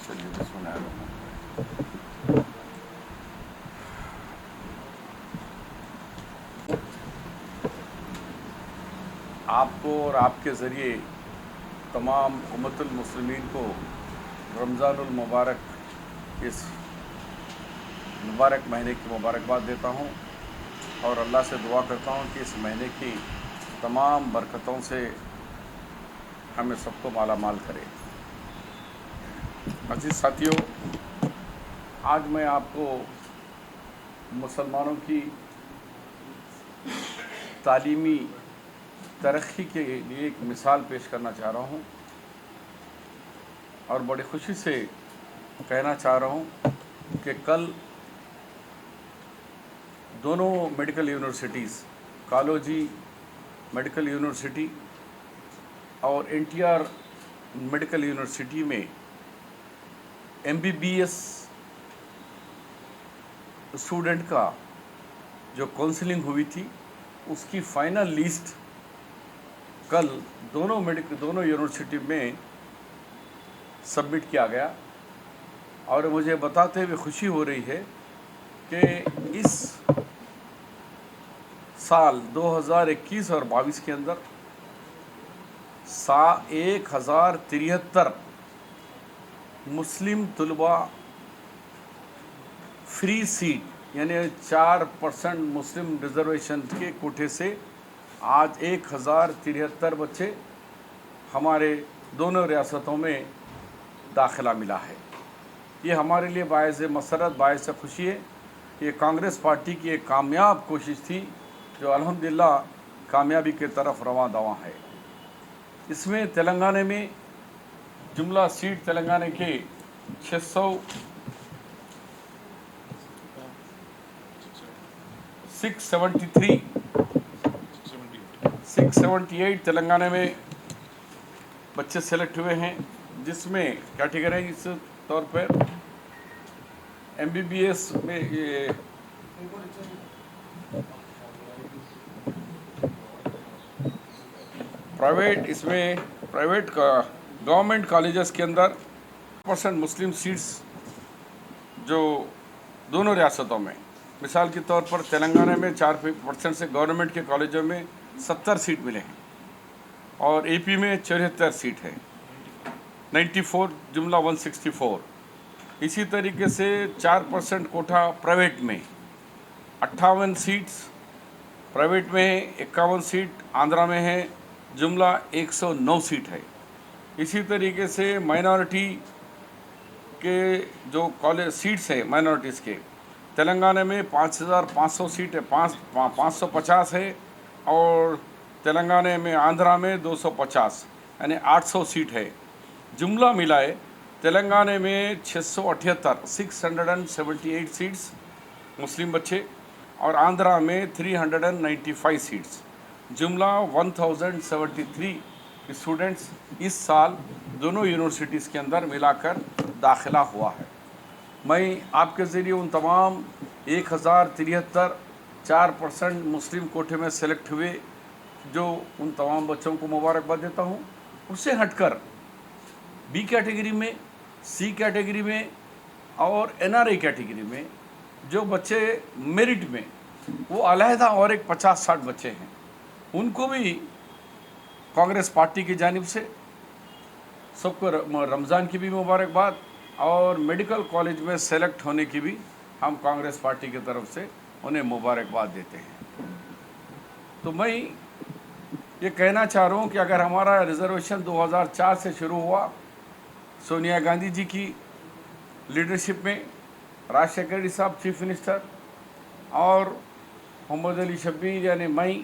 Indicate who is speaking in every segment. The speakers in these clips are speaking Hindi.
Speaker 1: चलिए बिस्मिल्लाह। आपको और आपके ज़रिए तमाम उम्मतुल मुस्लिमीन को रमज़ानुल मुबारक इस मुबारक महीने की मुबारकबाद देता हूँ और अल्लाह से दुआ करता हूँ कि इस महीने की तमाम बरकतों से हमें सबको माला माल करे। अजीज़ साथियों, आज मैं आपको मुसलमानों की तालीमी तरक्की के लिए एक मिसाल पेश करना चाह रहा हूँ और बड़ी खुशी से कहना चाह रहा हूँ कि कल दोनों मेडिकल यूनिवर्सिटीज़, कॉलेजी मेडिकल यूनिवर्सिटी और एनटीआर मेडिकल यूनिवर्सिटी में एमबीबीएस स्टूडेंट का जो काउंसलिंग हुई थी उसकी फ़ाइनल लिस्ट कल दोनों यूनिवर्सिटी में सबमिट किया गया और मुझे बताते हुए खुशी हो रही है कि इस साल 2021 और 22 के अंदर 1073 मुस्लिम तलबा फ्री सीट यानी 4% मुस्लिम रिजर्वेशन के कोटे से आज 1073 बच्चे हमारे दोनों रियासतों में दाखिला मिला है। ये हमारे लिए बायस मसरत, बायस खुशी है। ये कांग्रेस पार्टी की एक कामयाब कोशिश थी जो अल्हम्दुलिल्लाह कामयाबी के तरफ रवां दवा है। इसमें तेलंगाना में जुमला सीट तेलंगाना के 678 तेलंगाना में बच्चे सेलेक्ट हुए हैं, जिसमें कैटेगराइज तौर पर एमबीबीएस में ये प्राइवेट का गवर्नमेंट कॉलेजेस के अंदर % मुस्लिम सीट्स जो दोनों रियासतों में, मिसाल के तौर पर तेलंगाना में 4% से गवर्नमेंट के कॉलेजों में 70 सीट मिले हैं और एपी में 74 सीट है, 94 जुमला 164। इसी तरीके से 4% कोटा प्राइवेट में 58 सीट्स प्राइवेट में है, 51 सीट आंध्रा में है, जुमला 109 सीट है। इसी तरीके से माइनॉरिटी के जो कॉलेज सीट्स हैं माइनॉरिटीज़ के, तेलंगाना में 5500 सीट है, 550 है और तेलंगाना में आंध्रा में 250 यानी 800 सीट है। जुमला मिलाए तेलंगाना में 678 सीट्स मुस्लिम बच्चे और आंध्रा में 395 सीट्स, जुमला 1073 स्टूडेंट्स इस साल दोनों यूनिवर्सिटीज़ के अंदर मिलाकर दाखिला हुआ है। मैं आपके ज़रिए उन तमाम 1073 4% मुस्लिम कोटे में सेलेक्ट हुए जो उन तमाम बच्चों को मुबारकबाद देता हूँ। उससे हटकर बी कैटेगरी में, सी कैटेगरी में और एनआरआई कैटेगरी में जो बच्चे मेरिट में, वो अलहदा और एक 50-60 बच्चे हैं, उनको भी कांग्रेस पार्टी की जानिब से सबको रमज़ान की भी मुबारकबाद और मेडिकल कॉलेज में सेलेक्ट होने की भी हम कांग्रेस पार्टी की तरफ से उन्हें मुबारकबाद देते हैं। तो मैं ये कहना चाह रहा हूँ कि अगर हमारा रिजर्वेशन 2004 से शुरू हुआ, सोनिया गांधी जी की लीडरशिप में, राजशेखर रेड्डी साहब चीफ मिनिस्टर और मोहम्मद अली शब्बीर यानी मैं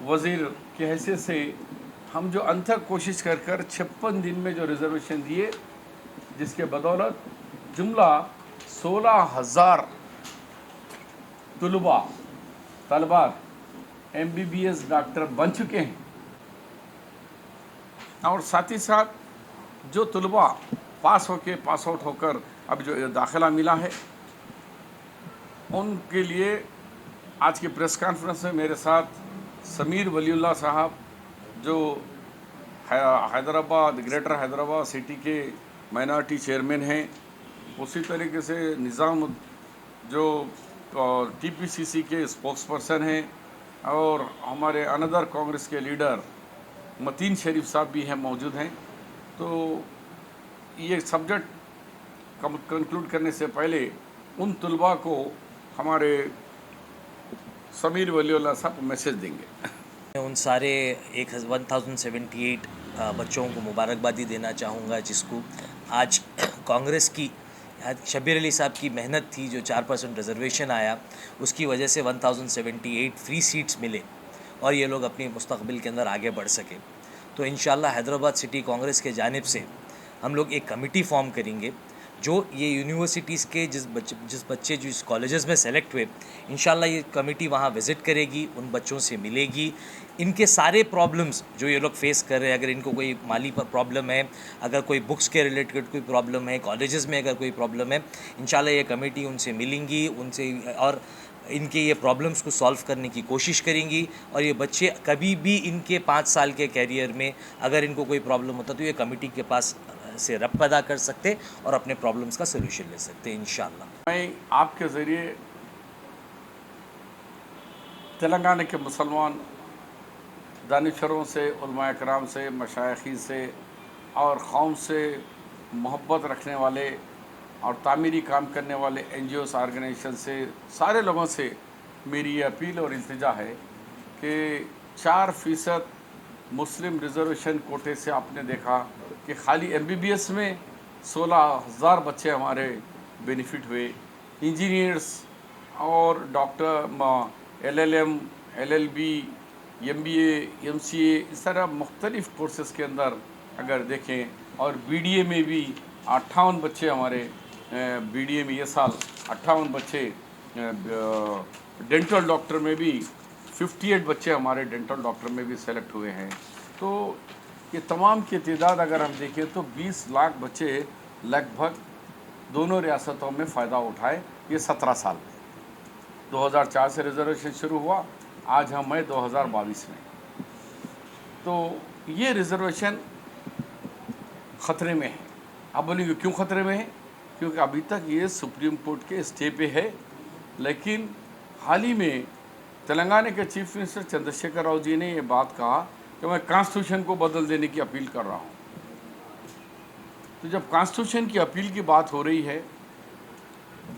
Speaker 1: वज़ीर की हैसियत से हम जो अनथक कोशिश कर 56 दिन में जो रिजर्वेशन दिए, जिसके बदौलत जुमला 16,000 तलबा एमबीबीएस डॉक्टर बन चुके हैं और साथ ही साथ जो तलबा पास आउट होकर अब जो दाखिला मिला है, उनके लिए आज की प्रेस कॉन्फ्रेंस में मेरे साथ समीर वलीउल्लाह साहब जो हैदराबाद, ग्रेटर हैदराबाद सिटी के माइनॉरिटी चेयरमैन हैं। उसी तरीके से निज़ाम जो टीपीसीसी के स्पोक्स पर्सन हैं, और हमारे अनदर कांग्रेस के लीडर मतीन शरीफ साहब भी हैं, मौजूद हैं। तो ये सब्जेक्ट कंक्लूड करने से पहले उन तलबा को हमारे समीर वलीउल्लाह साहब मैसेज देंगे।
Speaker 2: उन सारे 1078 बच्चों को मुबारकबादी देना चाहूँगा, जिसको आज कांग्रेस की शब्बीर अली साहब की मेहनत थी, जो 4% रिजर्वेशन आया, उसकी वजह से 1078 फ्री सीट्स मिले और ये लोग अपनी मुस्तकबिल के अंदर आगे बढ़ सके। तो इंशाल्लाह हैदराबाद सिटी कांग्रेस के जानिब से हम लोग एक कमेटी फॉर्म करेंगे, जो ये यूनिवर्सिटीज़ के जिस बच्चे जिस कॉलेजेस में सेलेक्ट हुए, इंशाल्लाह ये कमेटी वहाँ विज़िट करेगी, उन बच्चों से मिलेगी, इनके सारे प्रॉब्लम्स जो ये लोग फेस कर रहे हैं, अगर इनको कोई माली पर प्रॉब्लम है, अगर कोई बुक्स के रिलेटेड कोई प्रॉब्लम है, कॉलेजेस में अगर कोई प्रॉब्लम है, इंशाल्लाह ये कमेटी उनसे मिलेंगी, उनसे और इनके ये प्रॉब्लम्स को सॉल्व करने की कोशिश करेंगी। और ये बच्चे कभी भी इनके 5 साल के कैरियर में अगर इनको कोई प्रॉब्लम होता तो ये कमेटी के पास से रब्त अदा कर सकते और अपने प्रॉब्लम्स का सोल्यूशन ले सकते हैं इंशाल्लाह।
Speaker 1: मैं आपके ज़रिए तेलंगाना के मुसलमान दानिशरों से, उलमा कराम से, मशाइखीन से और कौम से मोहब्बत रखने वाले और तामीरी काम करने वाले NGOs ऑर्गेनाइजेशन से, सारे लोगों से मेरी ये अपील और इल्तिजा है कि 4% मुस्लिम रिजर्वेशन कोटे से आपने देखा कि खाली MBBS में 16,000 बच्चे हमारे बेनिफिट हुए। इंजीनियर्स और doctor LLM, LLB, MBA, MCA, इस तरह मुख्तलिफ़ कोर्सेज़ के अंदर अगर देखें, और BDA में भी 58 बच्चे हमारे BDA में ये साल 58 बच्चे, डेंटल डॉक्टर में भी 58 बच्चे हमारे डेंटल डॉक्टर में भी सेलेक्ट हुए हैं। तो ये तमाम की तादाद अगर हम देखें तो 20 लाख बच्चे लगभग दोनों रियासतों में फ़ायदा उठाए। ये 17 साल में 2004 से रिजर्वेशन शुरू हुआ, आज हम हैं 2022 में। तो ये रिजर्वेशन ख़तरे में है। आप बोलेंगे क्यों ख़तरे में है? क्योंकि अभी तक ये सुप्रीम कोर्ट के स्टे पे है, लेकिन हाल ही में तेलंगाना के चीफ मिनिस्टर चंद्रशेखर राव जी ने ये बात कहा कि मैं कॉन्स्टिट्यूशन को बदल देने की अपील कर रहा हूँ। तो जब कॉन्स्टिट्यूशन की अपील की बात हो रही है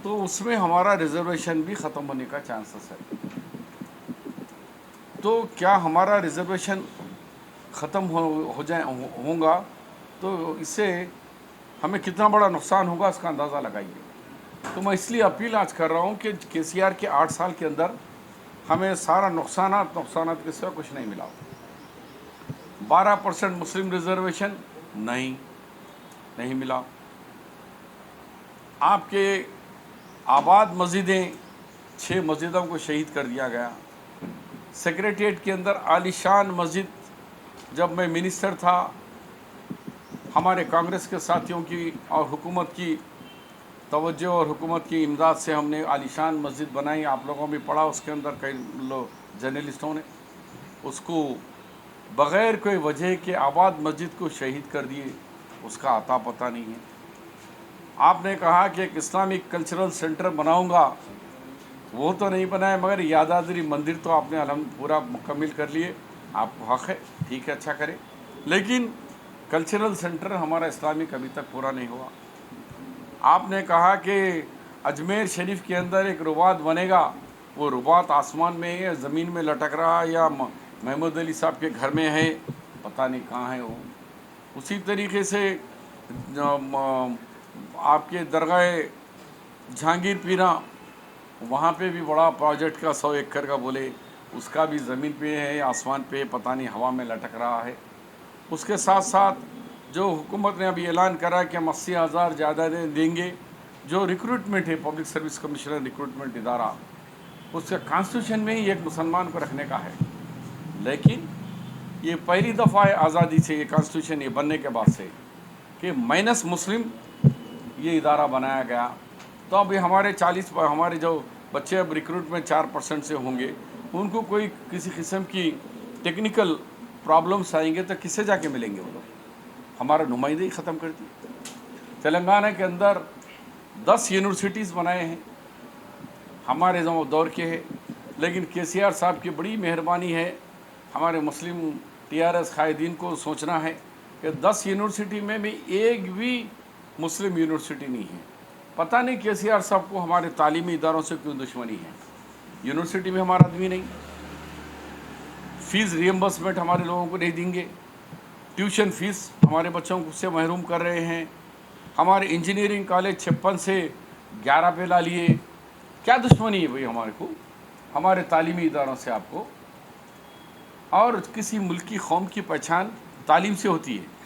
Speaker 1: तो उसमें हमारा रिजर्वेशन भी ख़त्म होने का चांसेस है। तो क्या हमारा रिजर्वेशन ख़त्म होगा तो इससे हमें कितना बड़ा नुकसान होगा, इसका अंदाज़ा लगाइए। तो मैं इसलिए अपील आज कर रहा हूँ कि KCR के 8 साल के अंदर हमें सारा नुकसानात के सिवा कुछ नहीं मिला। 12% मुस्लिम रिजर्वेशन नहीं मिला। आपके आबाद मस्जिदें, 6 मस्जिदों को शहीद कर दिया गया। सेक्रेटेरिएट के अंदर आलीशान मस्जिद, जब मैं मिनिस्टर था, हमारे कांग्रेस के साथियों की और हुकूमत की तवज्जो और हुकूमत की इमदाद से हमने आलीशान मस्जिद बनाई। आप लोगों ने भी पढ़ा, उसके अंदर कई लोग जर्नलिस्टों ने उसको बग़ैर कोई वजह के आबाद मस्जिद को शहीद कर दिए, उसका अता पता नहीं है। आपने कहा कि एक इस्लामिक कल्चरल सेंटर बनाऊंगा, वो तो नहीं बनाया, मगर यादाद्री मंदिर तो आपने पूरा मुकम्मल कर लिए। आपको हक़ है, ठीक है, अच्छा करें, लेकिन कल्चरल सेंटर हमारा इस्लामिक अभी तक पूरा नहीं हुआ। आपने कहा कि अजमेर शरीफ के अंदर एक रुबात बनेगा, वो रुबात आसमान में है, ज़मीन में लटक रहा है, या महमूद अली साहब के घर में है, पता नहीं कहाँ है वो। उसी तरीके से आपके दरगाह जहांगीर पीरा, वहाँ पे भी बड़ा प्रोजेक्ट का 100 एकड़ का बोले, उसका भी ज़मीन पे है, आसमान पे, पता नहीं हवा में लटक रहा है। उसके साथ साथ जो हुकूमत ने अभी ऐलान करा कि हम 80,000 ज़्यादा देंगे, जो रिक्रूटमेंट है, पब्लिक सर्विस कमिश्नर रिक्रूटमेंट इदारा, उसके कॉन्स्टिट्यूशन में ही एक मुसलमान को रखने का है। लेकिन ये पहली दफ़ा है आज़ादी से, ये कॉन्स्टिट्यूशन ये बनने के बाद से, कि माइनस मुस्लिम ये इदारा बनाया गया। तो अभी हमारे जो बच्चे अब रिक्रूटमेंट 4% से होंगे, उनको कोई किसी किस्म की टेक्निकल प्रॉब्लम्स आएंगे तो किससे जाके मिलेंगे वो लोग? हमारा नुमाइंदे ही ख़त्म कर दी। तेलंगाना के अंदर 10 यूनिवर्सिटीज़ बनाए हैं, हमारे दौर के हैं। लेकिन केसीआर साहब की बड़ी मेहरबानी है, हमारे मुस्लिम टीआरएस कायदीन को सोचना है कि 10 यूनिवर्सिटी में भी एक भी मुस्लिम यूनिवर्सिटी नहीं है। पता नहीं केसीआर साहब को हमारे तालीमी इदारों से क्यों दुश्मनी है। यूनिवर्सिटी में हमारा आदमी नहीं, फीस रियम्बर्समेंट हमारे लोगों को नहीं देंगे, ट्यूशन फीस हमारे बच्चों को से महरूम कर रहे हैं। हमारे इंजीनियरिंग कॉलेज 56 से 11 पे ला लिए। क्या दुश्मनी है भाई हमारे को, हमारे तालीमी इदारों से आपको? और किसी मुल्क की कौम की पहचान तालीम से होती है।